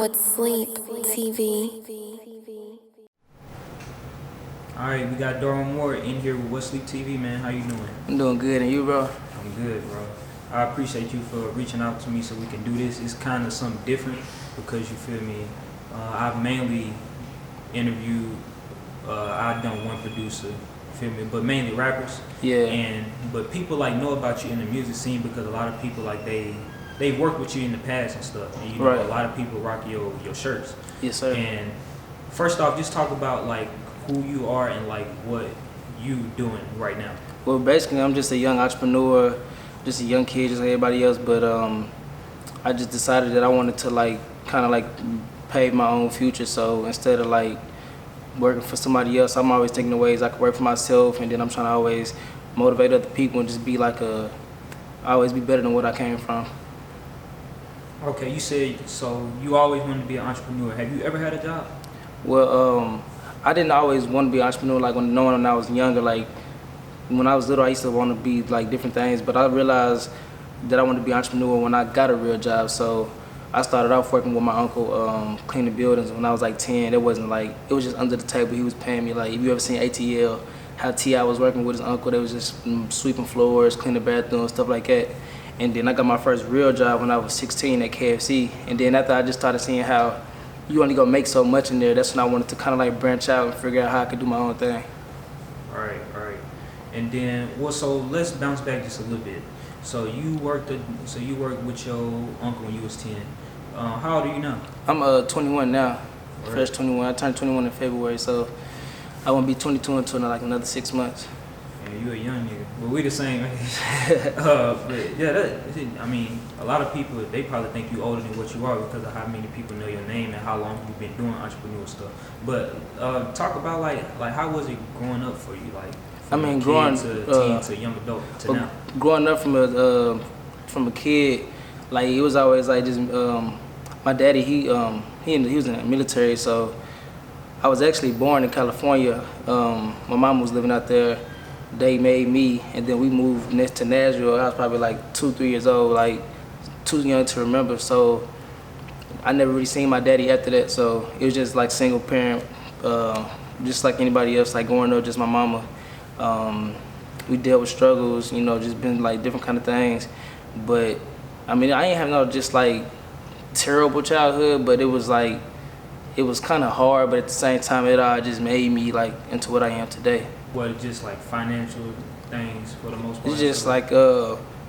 with Sleep TV. Alright, we got Darwin Moore in here with What's Sleep TV, man. How you doing? I'm doing good, and you, bro? I'm good, bro. I appreciate you for reaching out to me so we can do this. It's kind of something different because you feel me. I've mainly interviewed. I've done one producer, feel me, but mainly rappers. Yeah. But people like know about you in the music scene because a lot of people like they've worked with you in the past and stuff, and you know a lot of people rock your shirts. Yes, sir. And first off, just talk about like who you are and like what you doing right now. Well, basically, I'm just a young entrepreneur, just a young kid, just like everybody else. But I just decided that I wanted to like kind of like pave my own future. So instead of like working for somebody else, I'm always thinking of ways I could work for myself, and then I'm trying to always motivate other people and just be like always be better than what I came from. Okay, you said so you always wanted to be an entrepreneur. Have you ever had a job? Well, I didn't always want to be an entrepreneur. Like when I was younger, like when I was little, I used to want to be like different things. But I realized that I wanted to be an entrepreneur when I got a real job. So I started off working with my uncle, cleaning buildings when I was like 10. It wasn't like, it was just under the table. He was paying me like, if you ever seen ATL, how T.I. was working with his uncle, they was just sweeping floors, cleaning bathrooms, stuff like that. And then I got my first real job when I was 16 at KFC. And then after I just started seeing how you only gonna make so much in there, that's when I wanted to kind of like branch out and figure out how I could do my own thing. All right. And then, well, so let's bounce back just a little bit. So you worked with your uncle when you was 10. How old are you now? I'm 21 now, Right. fresh 21. I turned 21 in February, so I won't be 22 until like another 6 months. Yeah, you a young nigga, but we the same age. But yeah, I mean, a lot of people, they probably think you older than what you are because of how many people know your name and how long you've been doing entrepreneurial stuff. But talk about like how was it growing up for you, like from a kid to teen to young adult to now? Growing up from a kid, like it was always like just my daddy. He was in the military, so I was actually born in California. My mom was living out there. They made me, and then we moved next to Nashville. I was probably like 2-3 years old, like too young to remember. So I never really seen my daddy after that. So it was just like single parent, just like anybody else. Like growing up, just my mama. We dealt with struggles, you know, just been like different kind of things. But I mean, I ain't have no just like terrible childhood, but it was kind of hard. But at the same time, it all just made me like into what I am today. What, just like financial things for the most part? It's just like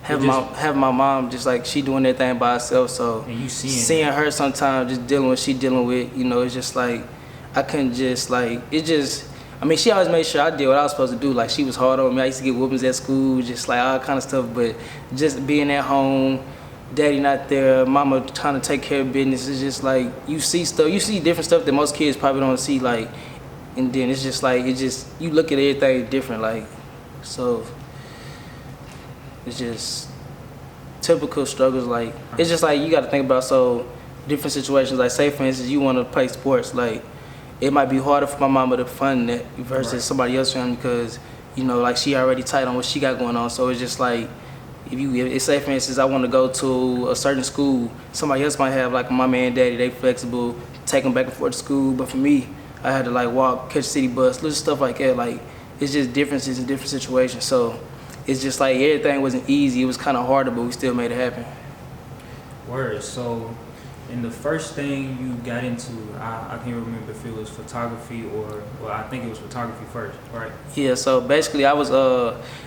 have my mom just like she doing everything by herself. So and you seeing her sometimes just dealing with what she dealing with, you know, it's just like I couldn't just like it just. I mean, she always made sure I did what I was supposed to do. Like she was hard on me. I used to get whoopings at school, just like all kind of stuff. But just being at home, daddy not there, mama trying to take care of business. It's just like you see different stuff that most kids probably don't see. Like. And then it's just like, you look at everything different, like, so it's just typical struggles. Like, it's just like you got to think about so different situations. Like, say for instance, you want to play sports, like, it might be harder for my mama to fund that versus somebody else's family because, you know, like she already tight on what she got going on. So it's just like, if say for instance, I want to go to a certain school, somebody else might have like my man and daddy, they flexible, take them back and forth to school. But for me, I had to like walk, catch city bus, little stuff like that. Like it's just differences in different situations. So it's just like everything wasn't easy. It was kind of harder, but we still made it happen. Word. So, and the first thing you got into, I can't remember if it was photography or I think it was photography first, right? Yeah. So basically, I was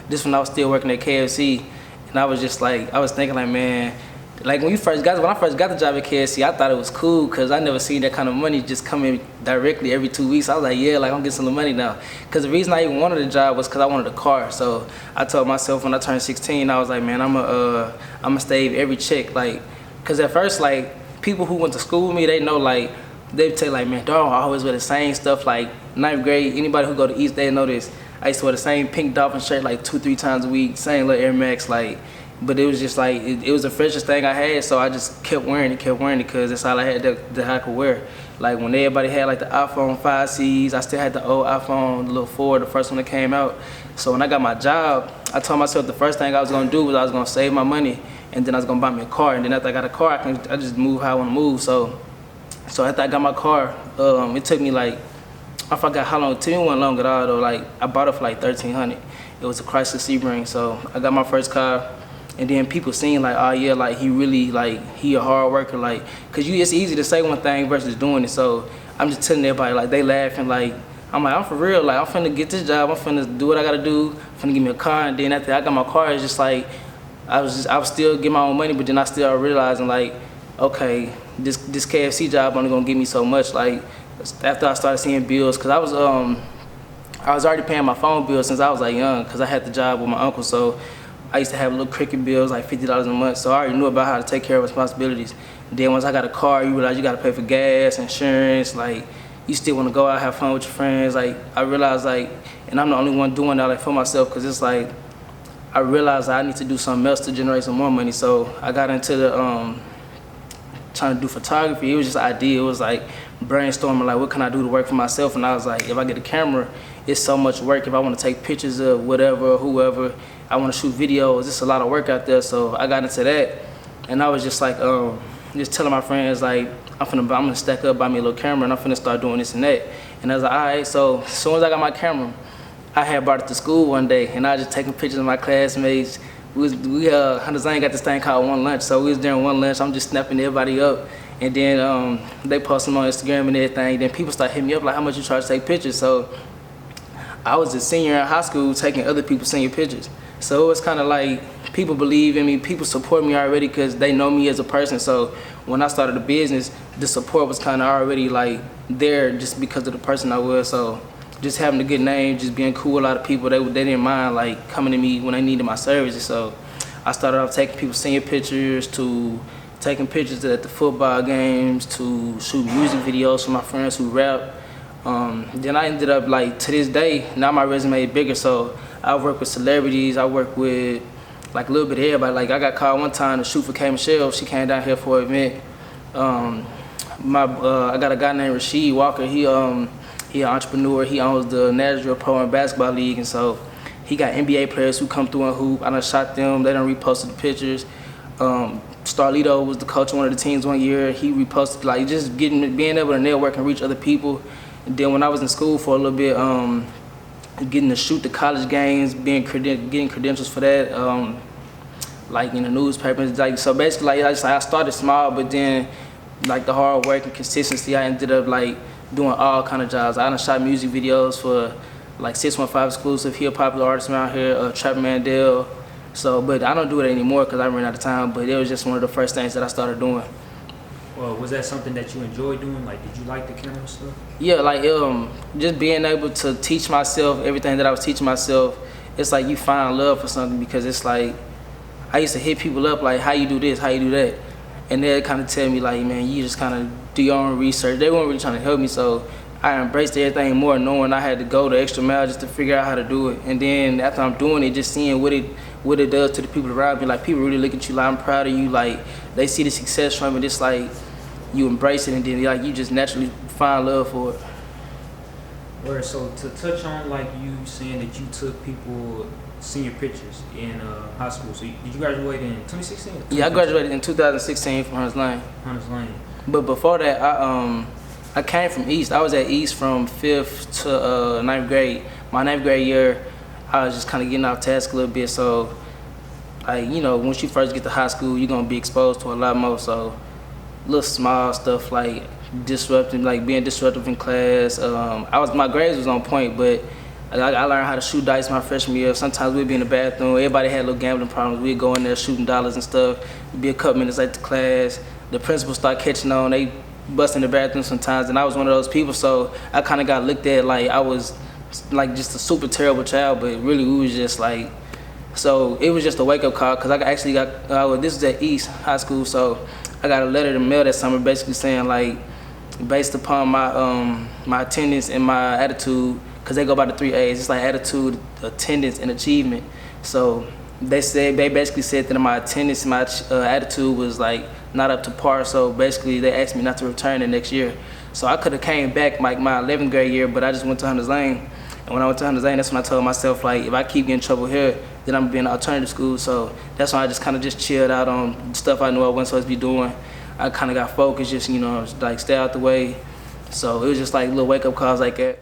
this when I was still working at KFC, and I was just like I was thinking like, man. Like when I first got the job at KFC, I thought it was cool because I never seen that kind of money just come in directly every 2 weeks. I was like, yeah, like I'm getting some money now. Because the reason I even wanted the job was because I wanted a car. So I told myself when I turned 16, I was like, man, I'm gonna save every check. Like, because at first, like people who went to school with me, they know like they tell like, man, dog, I always wear the same stuff. Like 9th grade, anybody who go to East, they know this. I used to wear the same pink dolphin shirt like 2-3 times a week, same little Air Max, like. But it was just like, it was the freshest thing I had, so I just kept wearing it because that's all I had that I could wear. Like when everybody had like the iPhone 5Cs, I still had the old iPhone, the little 4, the first one that came out. So when I got my job, I told myself the first thing I was gonna do was I was gonna save my money, and then I was gonna buy me a car, and then after I got a car, I just move how I wanna move. So So after I got my car, it took me like, I forgot how long. It took me wasn't long at all though. Like I bought it for like $1,300. It was a Chrysler Sebring. So I got my first car, and then people seeing like, oh yeah, like he really like he a hard worker, like, cause it's easy to say one thing versus doing it. So I'm just telling everybody, like they laughing, like I'm like I'm for real, like I'm finna get this job, I'm finna do what I gotta do, I'm finna get me a car, and then after I got my car, it's just like I was still getting my own money, but then I still realizing like, okay, this KFC job only gonna give me so much. Like after I started seeing bills, cause I was already paying my phone bill since I was like young, cause I had the job with my uncle. So I used to have little cricket bills, like $50 a month. So I already knew about how to take care of responsibilities. And then once I got a car, you realize you gotta pay for gas, insurance, like you still wanna go out, have fun with your friends. Like I realized like, and I'm the only one doing that like for myself, cause it's like, I realized I need to do something else to generate some more money. So I got into the trying to do photography. It was just an idea. It was like brainstorming, like what can I do to work for myself? And I was like, if I get a camera, it's so much work. If I want to take pictures of whatever, whoever, I want to shoot videos, it's a lot of work out there. So I got into that, and I was just like, just telling my friends like, I'm gonna stack up, buy me a little camera, and I'm finna start doing this and that. And I was like, all right. So as soon as I got my camera, I had brought it to school one day, and I was just taking pictures of my classmates. Hunters Lane got this thing called One Lunch, so we was during One Lunch. I'm just snapping everybody up, and then they post them on Instagram and everything. Then people start hitting me up like, how much you charge to take pictures? So I was a senior in high school taking other people's senior pictures. So it was kind of like people believe in me, people support me already because they know me as a person. So when I started the business, the support was kind of already like there just because of the person I was. So just having a good name, just being cool with a lot of people, they didn't mind like coming to me when they needed my services. So I started off taking people's senior pictures, to taking pictures at the football games, to shoot music videos for my friends who rap. Then I ended up like, to this day, now my resume is bigger. So I work with celebrities, I work with like a little bit of everybody. Like I got called one time to shoot for K. Michelle. She came down here for an event. I got a guy named Rasheed Walker. He an entrepreneur. He owns the Nashville Pro and Basketball League, and so he got NBA players who come through and hoop. I done shot them. They done reposted the pictures. Starlito was the coach of one of the teams one year. He reposted, like just being able to network and reach other people. And then when I was in school for a little bit, getting to shoot the college games, getting credentials for that, like in the newspapers. Like so basically, like I started small, but then like the hard work and consistency, I ended up like doing all kind of jobs. I done shot music videos for like 615 exclusive, he a popular artist around here, Trap Mandel. So, but I don't do it anymore because I ran out of time, but it was just one of the first things that I started doing. Well, was that something that you enjoyed doing? Like, did you like the camera stuff? Yeah, like just being able to teach myself everything that I was teaching myself, it's like you find love for something, because it's like, I used to hit people up like, how you do this, how you do that? And they'd kind of tell me like, man, you just kind of do your own research. They weren't really trying to help me, so I embraced everything more, knowing I had to go the extra mile just to figure out how to do it. And then after I'm doing it, just seeing what it does to the people around me. Like people really look at you like, I'm proud of you. Like they see the success from it. It's like you embrace it, and then like you just naturally find love for it. Word. So to touch on like you saying that you took people senior pictures in high school. So did you graduate in 2016? Yeah, I graduated in 2016 from Hunters Lane. Hunters Lane. But before that, I came from East. I was at East from 5th to 9th grade. My 9th grade year, I was just kind of getting off task a little bit. So, like, you know, once you first get to high school, you're going to be exposed to a lot more. So, little small stuff like disrupting, like being disruptive in class. My grades was on point, but I learned how to shoot dice my freshman year. Sometimes we'd be in the bathroom. Everybody had little gambling problems. We'd go in there shooting dollars and stuff. It'd be a couple minutes late to class. The principal start catching on. They bust in the bathroom sometimes, and I was one of those people. So I kind of got looked at like I was like just a super terrible child, but really we was just like, so it was just a wake up call, because I actually got, this was at East High School, so I got a letter in the mail that summer basically saying like, based upon my attendance and my attitude, because they go by the 3 A's, it's like attitude, attendance, and achievement. So they basically said that my attendance and my attitude was like not up to par, so basically they asked me not to return the next year. So I could have came back like my 11th grade year, but I just went to Hunters Lane. And when I went to Hunters Lane, that's when I told myself like, if I keep getting in trouble here, then I'm gonna be in an alternative school. So that's why I just kind of just chilled out on stuff I knew I wasn't supposed to be doing. I kind of got focused, just, you know, like stay out the way. So it was just like little wake up calls like that.